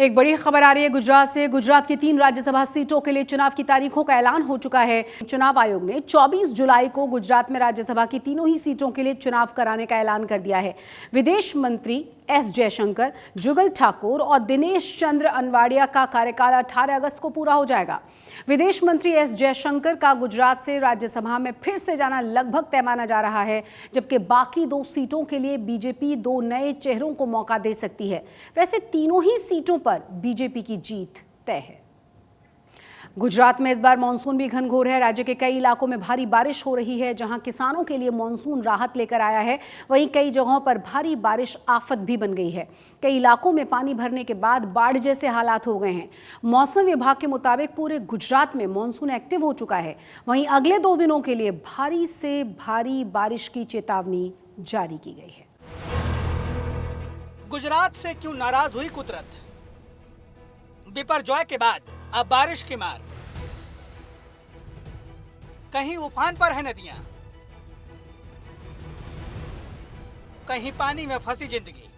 एक बड़ी खबर आ रही है गुजरात से। गुजरात की 3 राज्यसभा सीटों के लिए चुनाव की तारीखों का ऐलान हो चुका है। चुनाव आयोग ने 24 जुलाई को गुजरात में राज्यसभा की तीनों ही सीटों के लिए चुनाव कराने का ऐलान कर दिया है। विदेश मंत्री एस जयशंकर, जुगल ठाकुर और दिनेश चंद्र अनवाडिया का कार्यकाल 18 अगस्त को पूरा हो जाएगा। विदेश मंत्री एस जयशंकर का गुजरात से राज्यसभा में फिर से जाना लगभग तय माना जा रहा है, जबकि बाकी 2 सीटों के लिए बीजेपी 2 नए चेहरों को मौका दे सकती है। वैसे तीनों ही सीटों पर बीजेपी की जीत तय है। गुजरात में इस बार मानसून भी घनघोर है। राज्य के कई इलाकों में भारी बारिश हो रही है। जहां किसानों के लिए मानसून राहत लेकर आया है, वहीं कई जगहों पर भारी बारिश आफत भी बन गई है। कई इलाकों में पानी भरने के बाद बाढ़ जैसे हालात हो गए हैं। मौसम विभाग के मुताबिक पूरे गुजरात में मानसून एक्टिव हो चुका है। वहीं अगले 2 दिनों के लिए भारी से भारी बारिश की चेतावनी जारी की गई है। गुजरात से क्यों नाराज हुई कुदरत? बिपरजॉय के बाद अब बारिश की मार। कहीं उफान पर है नदियां, कहीं पानी में फंसी जिंदगी,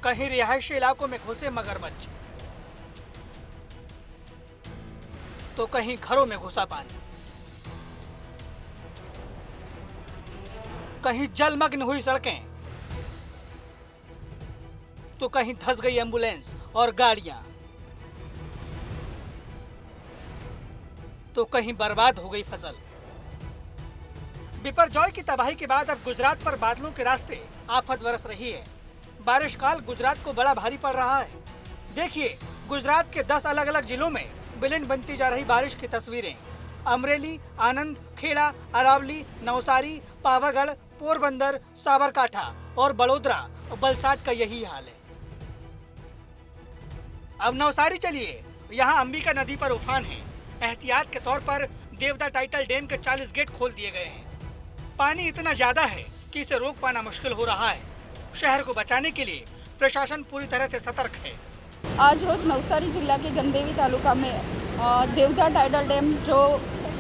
कहीं रिहायशी इलाकों में घुसे मगरमच्छ, तो कहीं घरों में घुसा पानी, कहीं जलमग्न हुई सड़कें, तो कहीं धंस गई एम्बुलेंस और गाड़ियां, तो कहीं बर्बाद हो गई फसल। बिपरजॉय की तबाही के बाद अब गुजरात पर बादलों के रास्ते आफत बरस रही है। बारिश काल गुजरात को बड़ा भारी पड़ रहा है। देखिए गुजरात के 10 अलग अलग जिलों में विलीन बनती जा रही बारिश की तस्वीरें। अमरेली, आनंद, खेड़ा, अरावली, नवसारी, पावागढ़, पोरबंदर, साबरकांठा और बड़ोदरा और वलसाड का यही हाल है। अब नवसारी चलिए, यहाँ अंबिका नदी पर उफान है। एहतियात के तौर पर देवदा टाइटल डैम के 40 गेट खोल दिए गए हैं। पानी इतना ज्यादा है कि इसे रोक पाना मुश्किल हो रहा है। शहर को बचाने के लिए प्रशासन पूरी तरह से सतर्क है। आज रोज नवसारी जिला के गंदेवी तालुका में देवदा टाइटल डैम जो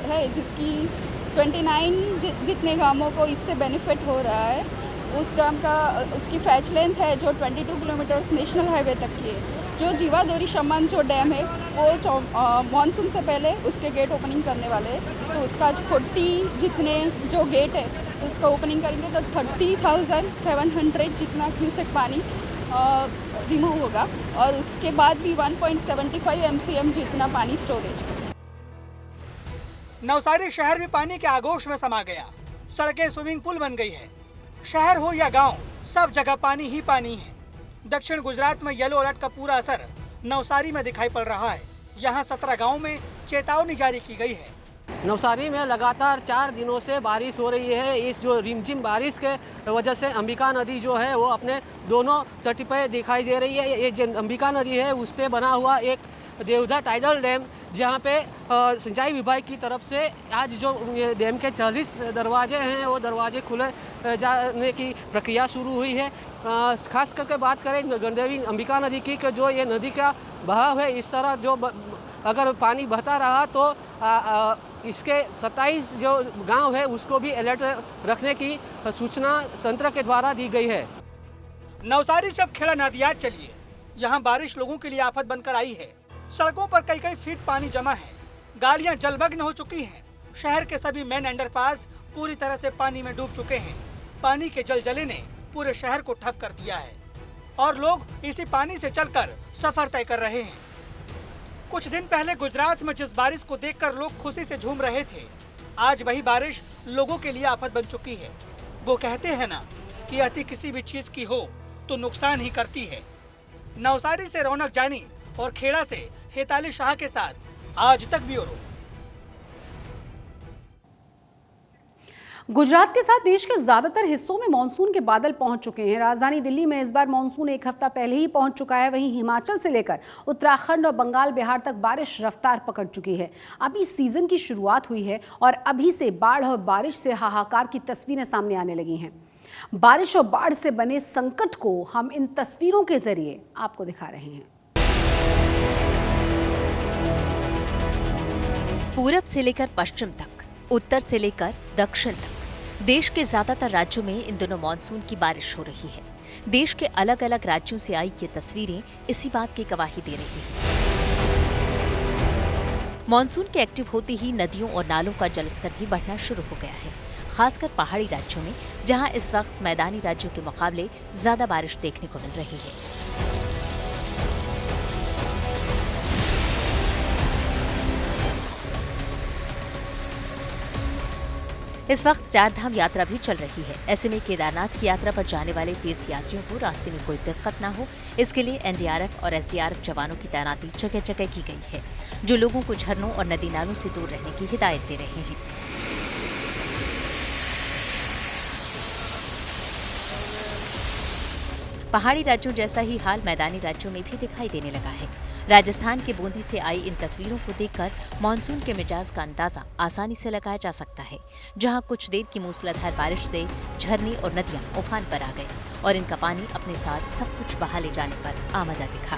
है, जिसकी 29 जितने गांवों को इससे बेनिफिट हो रहा है, उस गांव का उसकी फैच लेंथ है जो 22 किलोमीटर नेशनल हाईवे तक की है। जो जीवादोरी शमन जो डैम है वो मानसून से पहले उसके गेट ओपनिंग करने वाले हैं, तो उसका आज 40 जितने जो गेट है उसका ओपनिंग करेंगे तो 30,700 जितना क्यूसेक पानी रिमूव होगा और उसके बाद भी 1.75 MCM जितना पानी स्टोरेज है। नवसारी शहर भी पानी के आगोश में समा गया। सड़कें स्विमिंग पूल बन गई है। शहर हो या गांव, सब जगह पानी ही पानी है। दक्षिण गुजरात में येलो अलर्ट का पूरा असर नवसारी में दिखाई पड़ रहा है। यहाँ 17 गाँव में चेतावनी जारी की गई है। नवसारी में लगातार 4 दिनों से बारिश हो रही है। इस जो रिमझिम बारिश के वजह से अंबिका नदी जो है वो अपने दोनों तट पे दिखाई दे रही है। ये जो अंबिका नदी है उस पे बना हुआ एक देवदा टाइडल डैम, जहाँ पे सिंचाई विभाग की तरफ से आज जो ये डैम के 40 दरवाजे हैं वो दरवाजे खुले जाने की प्रक्रिया शुरू हुई है। खास करके बात करें गंदेवी अंबिका नदी की, कि जो ये नदी का बहाव है इस तरह जो अगर पानी बहता रहा तो इसके 27 जो गांव है उसको भी अलर्ट रखने की सूचना तंत्र के द्वारा दी गई है। नवसारी से अब खेड़ा नदियाद चलिए, यहाँ बारिश लोगों के लिए आफत बनकर आई है। सड़कों पर कई फीट पानी जमा है। गाड़ियां जलमग्न हो चुकी हैं। शहर के सभी मेन अंडरपास पूरी तरह से पानी में डूब चुके हैं। पानी के जलजले ने पूरे शहर को ठप कर दिया है और लोग इसी पानी से चलकर सफर तय कर रहे हैं। कुछ दिन पहले गुजरात में जिस बारिश को देखकर लोग खुशी से झूम रहे थे, आज वही बारिश लोगों के लिए आफत बन चुकी है। वो कहते हैं ना कि अति किसी भी चीज की हो तो नुकसान ही करती है। नवसारी से रौनक जानी और खेड़ा से हेताली शाह के साथ आज तक ब्यूरो। गुजरात के साथ देश के ज्यादातर हिस्सों में मानसून के बादल पहुंच चुके हैं। राजधानी दिल्ली में इस बार मानसून 1 हफ्ता पहले ही पहुंच चुका है। वहीं हिमाचल से लेकर उत्तराखंड और बंगाल बिहार तक बारिश रफ्तार पकड़ चुकी है। अभी सीजन की शुरुआत हुई है और अभी से बाढ़ और बारिश से हाहाकार की तस्वीरें सामने आने लगी हैं। बारिश और बाढ़ से बने संकट को हम इन तस्वीरों के जरिए आपको दिखा रहे हैं। पूरब से लेकर पश्चिम तक, उत्तर से लेकर दक्षिण तक देश के ज्यादातर राज्यों में इन दिनों मानसून की बारिश हो रही है। देश के अलग अलग राज्यों से आई ये तस्वीरें इसी बात की गवाही दे रही हैं। मॉनसून के एक्टिव होते ही नदियों और नालों का जलस्तर भी बढ़ना शुरू हो गया है, खासकर पहाड़ी राज्यों में, जहां इस वक्त मैदानी राज्यों के मुकाबले ज्यादा बारिश देखने को मिल रही है। इस वक्त 4 धाम यात्रा भी चल रही है। ऐसे में केदारनाथ की यात्रा पर जाने वाले तीर्थयात्रियों को रास्ते में कोई दिक्कत न हो, इसके लिए एनडीआरएफ और एसडीआरएफ जवानों की तैनाती जगह जगह की गई है, जो लोगों को झरनों और नदी नालों से दूर रहने की हिदायत दे रहे हैं। पहाड़ी राज्यों जैसा ही हाल मैदानी राज्यों में भी दिखाई देने लगा है। राजस्थान के बूंदी से आई इन तस्वीरों को देखकर मानसून के मिजाज का अंदाजा आसानी से लगाया जा सकता है, जहां कुछ देर की मूसलाधार बारिश से झरने और नदियां उफान पर आ गए और इनका पानी अपने साथ सब कुछ बहा ले जाने पर आमदा दिखा।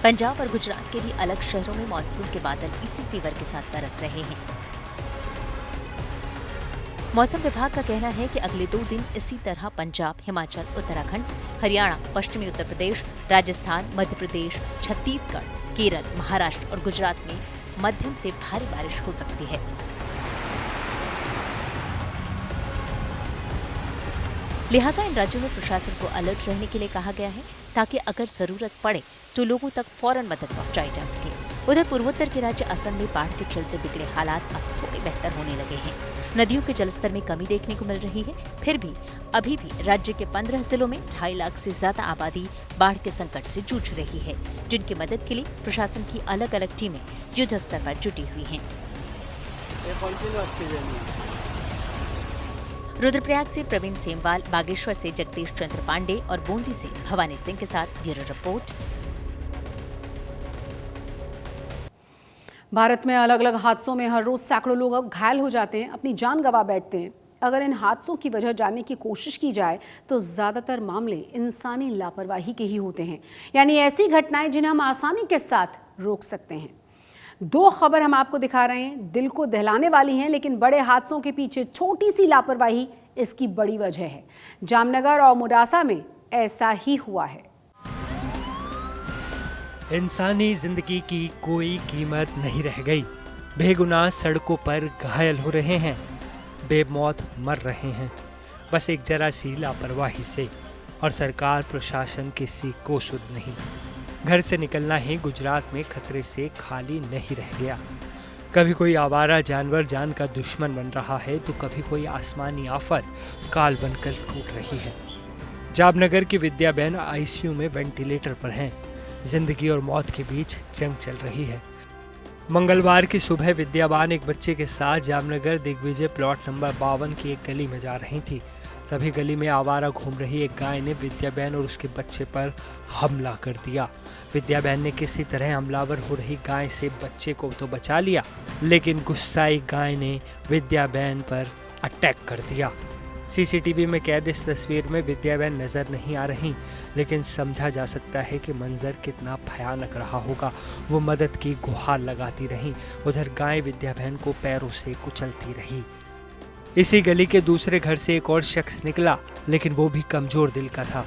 पंजाब और गुजरात के भी अलग शहरों में मानसून के बादल इसी फीवर के साथ बरस रहे हैं। मौसम विभाग का कहना है कि अगले 2 दिन इसी तरह पंजाब, हिमाचल, उत्तराखंड, हरियाणा, पश्चिमी उत्तर प्रदेश, राजस्थान, मध्य प्रदेश, छत्तीसगढ़, केरल, महाराष्ट्र और गुजरात में मध्यम से भारी बारिश हो सकती है। लिहाजा इन राज्यों में प्रशासन को अलर्ट रहने के लिए कहा गया है, ताकि अगर जरूरत पड़े तो लोगों तक फौरन मदद पहुंचाई जा सके। उधर पूर्वोत्तर के राज्य असम में बाढ़ के चलते बिगड़े हालात अब थोड़े बेहतर होने लगे हैं। नदियों के जलस्तर में कमी देखने को मिल रही है। फिर भी अभी भी राज्य के 15 जिलों में 2.5 लाख से ज्यादा आबादी बाढ़ के संकट से जूझ रही है, जिनकी मदद के लिए प्रशासन की अलग अलग टीमें युद्ध स्तर पर जुटी हुई हैं। रुद्रप्रयाग से प्रवीण सेमवाल, बागेश्वर से जगदीश चंद्र पांडे और बूंदी से भवानी सिंह के साथ ब्यूरो रिपोर्ट। भारत में अलग अलग हादसों में हर रोज सैकड़ों लोग घायल हो जाते हैं, अपनी जान गंवा बैठते हैं। अगर इन हादसों की वजह जानने की कोशिश की जाए तो ज्यादातर मामले इंसानी लापरवाही के ही होते हैं, यानी ऐसी घटनाएं जिन्हें हम आसानी के साथ रोक सकते हैं। 2 खबर हम आपको दिखा रहे हैं, दिल को दहलाने वाली हैं, लेकिन बड़े हादसों के पीछे छोटी सी लापरवाही इसकी बड़ी वजह है। जामनगर और मोडासा में ऐसा ही हुआ है। इंसानी जिंदगी की कोई कीमत नहीं रह गई। बेगुनाह सड़कों पर घायल हो रहे हैं, बेमौत मर रहे हैं, बस एक जरा सी लापरवाही से। और सरकार प्रशासन किसी को सुध नहीं। घर से निकलना ही गुजरात में खतरे से खाली नहीं रह गया। कभी कोई आवारा जानवर जान का दुश्मन बन रहा है, तो कभी कोई आसमानी आफत काल बनकर टूट रही है। जामनगर की विद्या बहन आईसीयू में वेंटिलेटर पर हैं। जिंदगी और मौत के बीच जंग चल रही है। मंगलवार की सुबह विद्याबान एक बच्चे के साथ जामनगर दिग्विजय प्लॉट नंबर 52 की एक गली में जा रही थी। तभी गली में आवारा घूम रही एक गाय ने विद्याबहन और उसके बच्चे पर हमला कर दिया। विद्याबहन ने किसी तरह हमलावर हो रही गाय से बच्चे को तो बचा लिया, लेकिन गुस्साई गाय ने विद्याबहन पर अटैक कर दिया। सीसीटीवी में कैद इस तस्वीर में विद्याबहन नजर नहीं आ रही, लेकिन समझा जा सकता है कि मंजर कितना भयानक रहा होगा। वो मदद की गुहार लगाती रही, उधर गाय विद्याबहन को पैरों से कुचलती रही। इसी गली के दूसरे घर से एक और शख्स निकला, लेकिन वो भी कमजोर दिल का था।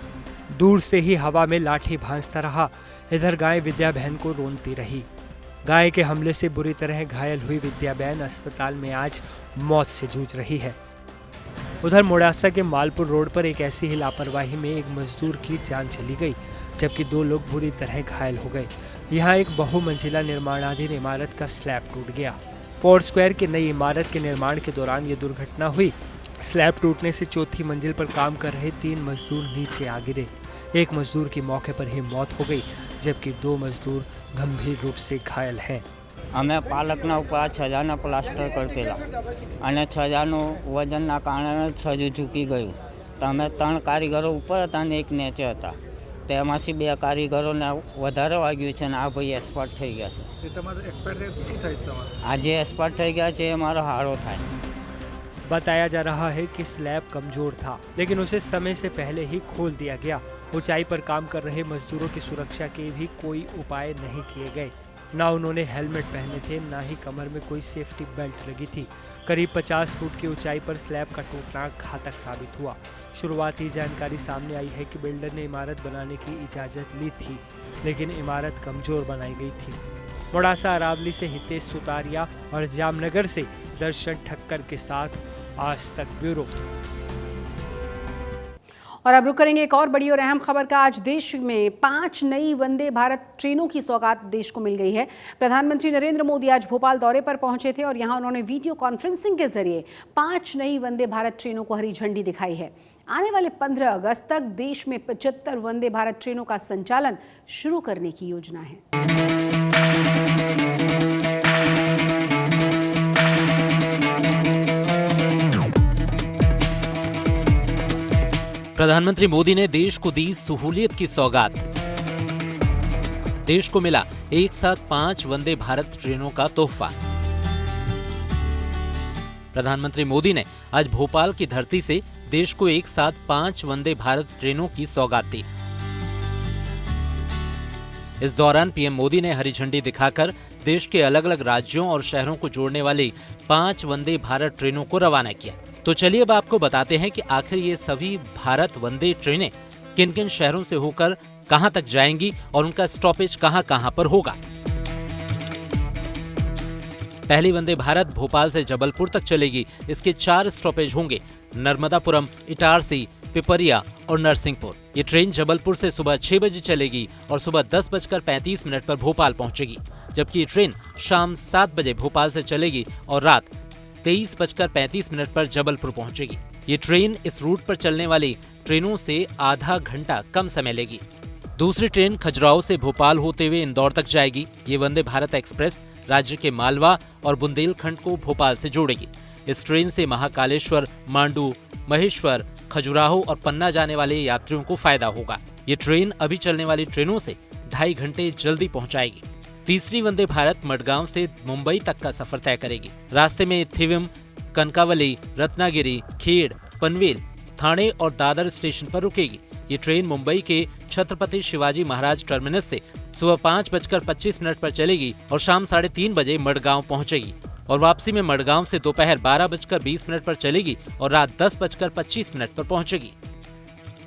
दूर से ही हवा में लाठी भांजता रहा। इधर गाय विद्याबहन को रोनती रही। गाय के हमले से बुरी तरह घायल हुई विद्याबहन अस्पताल में आज मौत से जूझ रही है। उधर मोडासा के मालपुर रोड पर एक ऐसी ही लापरवाही में एक मजदूर की जान चली गई, जबकि 2 लोग बुरी तरह घायल हो गए। यहाँ एक बहुमंजिला निर्माणाधीन इमारत का स्लैब टूट गया। फोर्ट स्क्वायर की नई इमारत के निर्माण के दौरान ये दुर्घटना हुई। स्लैब टूटने से चौथी मंजिल पर काम कर रहे 3 मजदूर नीचे आ गिरे। एक मजदूर की मौके पर ही मौत हो गई, जबकि 2 मजदूर गंभीर रूप से घायल हैं। અમે પાલકના ઉપર છજાના પ્લાસ્ટર કરતેલા અને છજાનું વજનના કારણે છજુ ઝૂકી ગયું. તો અમે 3 કારીગરો ઉપર હતા અને 1 નીચે હતા. તેમાંથી 2 કારીગરોને વધારે વાગ્યું છે અને આ ભાઈ એક્સપર્ટ થઈ ગયા છે. આજે એક્સપર્ટ થઈ ગયા છે એ મારો હારો થાય. बताया जा रहा है कि स्लैब कमजोर था, लेकिन उसे समय से पहले ही खोल दिया गया। ऊंचाई पर काम कर रहे मजदूरों की सुरक्षा के भी कोई उपाय नहीं किए गए। ना उन्होंने हेलमेट पहने थे, ना ही कमर में कोई सेफ्टी बेल्ट लगी थी। करीब 50 फुट की ऊंचाई पर स्लैब का टूटना घातक साबित हुआ। शुरुआती जानकारी सामने आई है कि बिल्डर ने इमारत बनाने की इजाज़त ली थी, लेकिन इमारत कमज़ोर बनाई गई थी। मोड़ासा अरावली से हितेश सुतारिया और जामनगर से दर्शन ठक्कर के साथ आज तक ब्यूरो। और अब रुक करेंगे एक और बड़ी और अहम खबर का। आज देश में 5 नई वंदे भारत ट्रेनों की सौगात देश को मिल गई है। प्रधानमंत्री नरेंद्र मोदी आज भोपाल दौरे पर पहुंचे थे और यहां उन्होंने वीडियो कॉन्फ्रेंसिंग के जरिए 5 नई वंदे भारत ट्रेनों को हरी झंडी दिखाई है। आने वाले 15 अगस्त तक देश में 75 वंदे भारत ट्रेनों का संचालन शुरू करने की योजना है। प्रधानमंत्री मोदी ने देश को दी सहूलियत की सौगात। देश को मिला एक साथ 5 वंदे भारत ट्रेनों का तोहफा। प्रधानमंत्री मोदी ने आज भोपाल की धरती से देश को एक साथ 5 वंदे भारत ट्रेनों की सौगात दी। इस दौरान पीएम मोदी ने हरी झंडी दिखाकर देश के अलग अलग राज्यों और शहरों को जोड़ने वाली 5 वंदे भारत ट्रेनों को रवाना किया। तो चलिए अब आपको बताते हैं कि आखिर ये सभी भारत वंदे ट्रेनें किन किन शहरों से होकर कहां तक जाएंगी और उनका स्टॉपेज कहां कहां पर होगा। पहली वंदे भारत भोपाल से जबलपुर तक चलेगी। इसके 4 स्टॉपेज होंगे, नर्मदापुरम, इटारसी, पिपरिया और नरसिंहपुर। ये ट्रेन जबलपुर से सुबह 6 बजे चलेगी और सुबह 10:35 पर भोपाल पहुंचेगी, जबकि ये ट्रेन शाम 7 बजे भोपाल से चलेगी और रात 23:35 पर जबलपुर पहुंचेगी। ये ट्रेन इस रूट पर चलने वाली ट्रेनों से आधा घंटा कम समय लेगी। दूसरी ट्रेन खजुराहो से भोपाल होते हुए इंदौर तक जाएगी। ये वंदे भारत एक्सप्रेस राज्य के मालवा और बुंदेलखंड को भोपाल से जोड़ेगी। इस ट्रेन से महाकालेश्वर, मांडू, महेश्वर, खजुराहो और पन्ना जाने वाले यात्रियों को फायदा होगा। ये ट्रेन अभी चलने वाली ट्रेनों से 2.5 घंटे जल्दी पहुंचाएगी। तीसरी वंदे भारत मडगांव से मुंबई तक का सफर तय करेगी। रास्ते में थिविम, कनकावली, रत्नागिरी, खेड़, पनवेल, थाने और दादर स्टेशन पर रुकेगी। ये ट्रेन मुंबई के छत्रपति शिवाजी महाराज टर्मिनस से सुबह 5:25 पर चलेगी और शाम 3:30 बजे मडगांव पहुंचेगी और वापसी में मडगांव से दोपहर 12:20 पर चलेगी और रात 10:25 पर पहुंचेगी।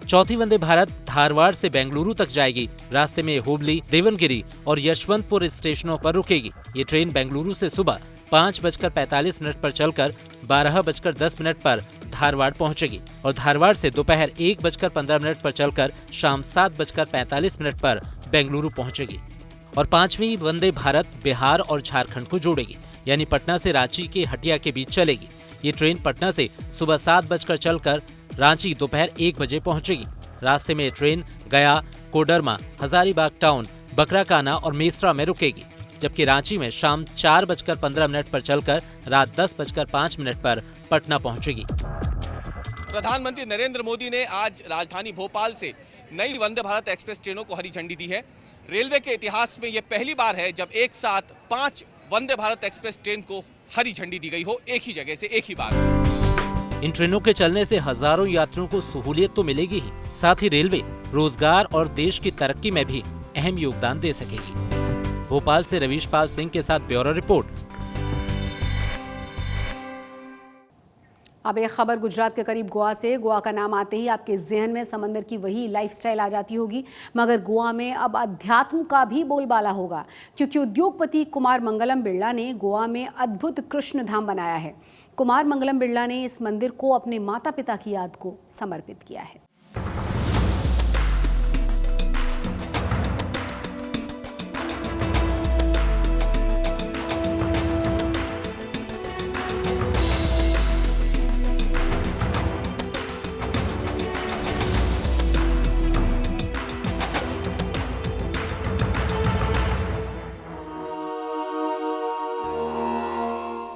चौथी वंदे भारत धारवाड़ से बेंगलुरु तक जाएगी। रास्ते में हुबली, देवनगिरी और यशवंतपुर स्टेशनों पर रुकेगी। ये ट्रेन बेंगलुरु से सुबह 5:45 पर चलकर 12:10 पर धारवाड़ पहुंचेगी और धारवाड़ से दोपहर 1:15 पर चलकर शाम 7:45 पर बेंगलुरु पहुंचेगी। और पांचवी वंदे भारत बिहार और झारखंड को जोड़ेगी, यानी पटना से रांची के हटिया के बीच चलेगी। ये ट्रेन पटना से सुबह 7 बजकर चलकर रांची दोपहर 1 बजे पहुंचेगी। रास्ते में ट्रेन गया, कोडरमा, हजारीबाग टाउन, बकराकाना और मेसरा में रुकेगी, जबकि रांची में शाम 4:15 पर चलकर रात 10:05 पर पटना पहुंचेगी। प्रधानमंत्री नरेंद्र मोदी ने आज राजधानी भोपाल से नई वंदे भारत एक्सप्रेस ट्रेनों को हरी झंडी दी है। रेलवे के इतिहास में यह पहली बार है जब एक साथ 5 वंदे भारत एक्सप्रेस ट्रेन को हरी झंडी दी गई हो, एक ही जगह से एक ही बार। इन ट्रेनों के चलने से हजारों यात्रियों को सहूलियत तो मिलेगी ही, साथ ही रेलवे रोजगार और देश की तरक्की में भी अहम योगदान दे सकेगी। भोपाल से रवीश पाल सिंह के साथ ब्यूरो रिपोर्ट। अब एक खबर गुजरात के करीब गोवा से। गोवा का नाम आते ही आपके जहन में समंदर की वही लाइफस्टाइल आ जाती होगी, मगर गोवा में अब अध्यात्म का भी बोलबाला होगा, क्योंकि उद्योगपति कुमार मंगलम बिरला ने गोवा में अद्भुत कृष्ण धाम बनाया है। कुमार मंगलम बिरला ने इस मंदिर को अपने माता पिता की याद को समर्पित किया है।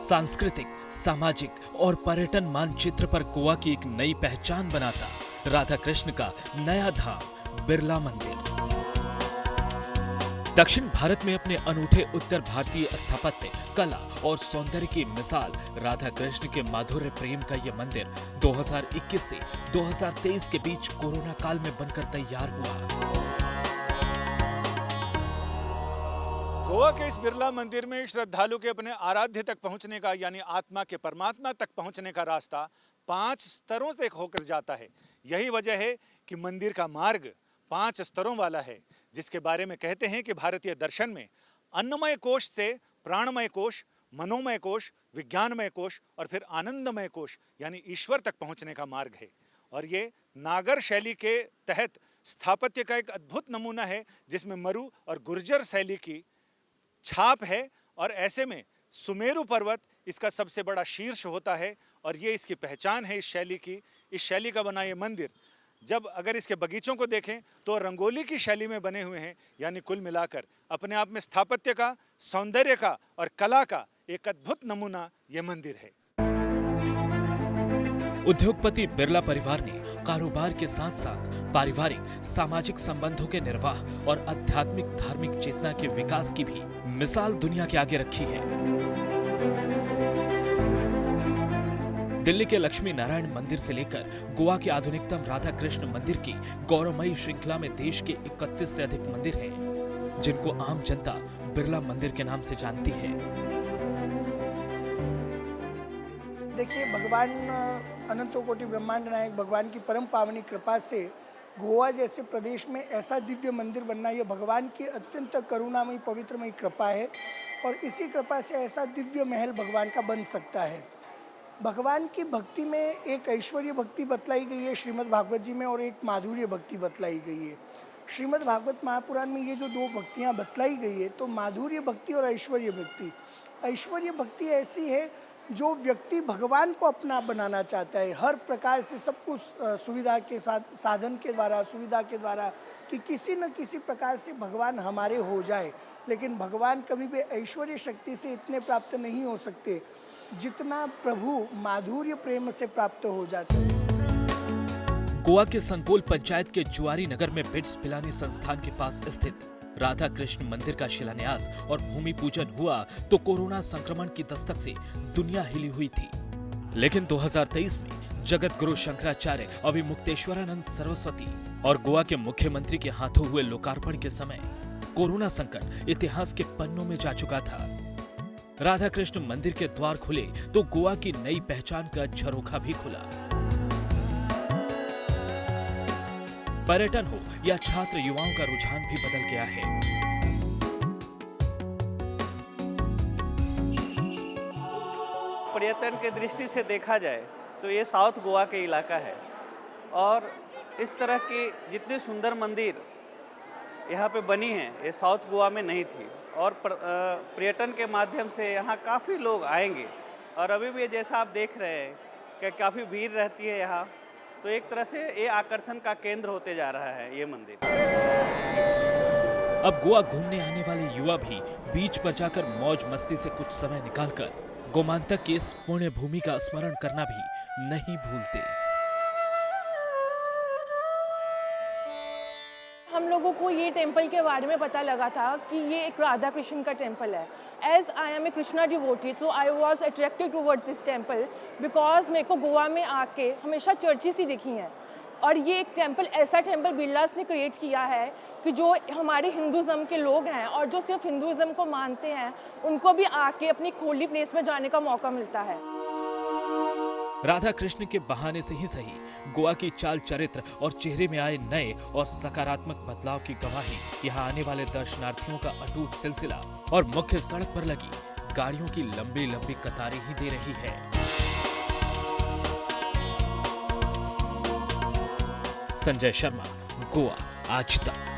सांस्कृतिक, सामाजिक और पर्यटन मानचित्र पर गोवा की एक नई पहचान बनाता राधा कृष्ण का नया धाम बिरला मंदिर। दक्षिण भारत में अपने अनूठे उत्तर भारतीय स्थापत्य, कला और सौंदर्य की मिसाल राधा कृष्ण के माधुर्य प्रेम का यह मंदिर 2021 से 2023 के बीच कोरोना काल में बनकर तैयार हुआ। गोवा गोवा के इस बिरला मंदिर में श्रद्धालु के अपने आराध्य तक पहुंचने का यानी आत्मा के परमात्मा तक पहुंचने का रास्ता 5 स्तरों तक होकर जाता है। यही वजह है कि मंदिर का मार्ग 5 स्तरों वाला है, जिसके बारे में कहते हैं कि भारतीय दर्शन में अन्नमय कोश से प्राणमय कोश, मनोमय कोश, विज्ञानमय कोश और फिर आनंदमय कोश यानी ईश्वर तक पहुंचने का मार्ग है। और ये नागर शैली के तहत स्थापत्य का एक अद्भुत नमूना है, जिसमें मरु और गुर्जर शैली की छाप है। और ऐसे में सुमेरु पर्वत इसका सबसे बड़ा शीर्ष होता है और ये इसकी पहचान है इस शैली की। इस शैली का बना ये मंदिर जब अगर इसके बगीचों को देखें तो रंगोली की शैली में बने हुए हैं, यानी कुल मिलाकर अपने आप में स्थापत्य का, सौंदर्य का और कला का एक अद्भुत नमूना ये मंदिर है। उद्योगपति बिरला परिवार ने कारोबार के साथ साथ पारिवारिक सामाजिक संबंधों के निर्वाह और आध्यात्मिक धार्मिक चेतना के विकास की भी मिसाल दुनिया के आगे रखी है। दिल्ली के लक्ष्मी नारायण मंदिर से लेकर गोवा के आधुनिकतम राधा कृष्ण मंदिर की गौरवमयी श्रृंखला में देश के 31 से अधिक मंदिर हैं, जिनको आम जनता बिरला मंदिर के नाम से जानती है। देखिए, भगवान अनंतो कोटि ब्रह्मांड नायक भगवान की परम पावनी कृपा से गोवा जैसे प्रदेश में ऐसा दिव्य मंदिर बनना, ये भगवान की अत्यंत करुणामयी पवित्रमयी कृपा है। और इसी कृपा से ऐसा दिव्य महल भगवान का बन सकता है। भगवान की भक्ति में एक ऐश्वर्य भक्ति बतलाई गई है श्रीमद् भागवत जी में, और एक माधुर्य भक्ति बतलाई गई है। श्रीमद् भागवत महापुराण में ये जो 2 भक्तियाँ बतलाई गई है, तो माधुर्य भक्ति और ऐश्वर्य भक्ति। ऐश्वर्य भक्ति ऐसी है जो व्यक्ति भगवान को अपना बनाना चाहता है, हर प्रकार से सब कुछ सुविधा के साथ, साधन के द्वारा, सुविधा के द्वारा, कि किसी न किसी प्रकार से भगवान हमारे हो जाए। लेकिन भगवान कभी भी ऐश्वर्य शक्ति से इतने प्राप्त नहीं हो सकते जितना प्रभु माधुर्य प्रेम से प्राप्त हो जाते हैं। गोवा के संकोल पंचायत के जुआरी नगर में बिट्स पिलानी संस्थान के पास स्थित राधा कृष्ण मंदिर का शिलान्यास और भूमि पूजन हुआ तो कोरोना संक्रमण की दस्तक से दुनिया हिली हुई थी। लेकिन 2023 में जगत गुरु शंकराचार्य अभिमुक्तेश्वरानंद सरस्वती और गोवा के मुख्यमंत्री के हाथों हुए लोकार्पण के समय कोरोना संकट इतिहास के पन्नों में जा चुका था। राधा कृष्ण मंदिर के द्वार खुले तो गोवा की नई पहचान का झरोखा भी खुला। पर्यटन हो या छात्र युवाओं का रुझान भी बदल गया है। पर्यटन के दृष्टि से देखा जाए तो ये साउथ गोवा के इलाका है और इस तरह के जितने सुंदर मंदिर यहाँ पे बनी हैं ये साउथ गोवा में नहीं थी। और पर्यटन के माध्यम से यहाँ काफ़ी लोग आएंगे और अभी भी जैसा आप देख रहे हैं कि काफ़ी भीड़ रहती है यहाँ, तो एक तरह से ये आकर्षण का केंद्र होते जा रहा है ये मंदिर। अब गोवा घूमने आने वाले युवा भी बीच पर जाकर मौज मस्ती से कुछ समय निकालकर गोमांतक की इस पुण्य भूमि का स्मरण करना भी नहीं भूलते। हम लोगों को ये टेंपल के बारे में पता लगा था कि ये एक राधा कृष्ण का टेंपल है। As I am a Krishna devotee, so I was attracted towards this temple because मेरे को गोवा में आके हमेशा चर्चेस ही दिखी हैं और ये एक टेंपल, ऐसा टेंपल बिरलास ने क्रिएट किया है कि जो हमारे हिंदुज़म के लोग हैं और जो सिर्फ हिंदुज़म को मानते हैं उनको भी आके अपनी होली प्लेस में जाने का मौका मिलता है। राधा कृष्ण के बहाने से ही सही गोवा की चाल चरित्र और चेहरे में आए नए और सकारात्मक बदलाव की गवाही यहाँ आने वाले दर्शनार्थियों का अटूट सिलसिला और मुख्य सड़क पर लगी गाड़ियों की लंबी लंबी कतारें ही दे रही है। संजय शर्मा, गोवा आज तक।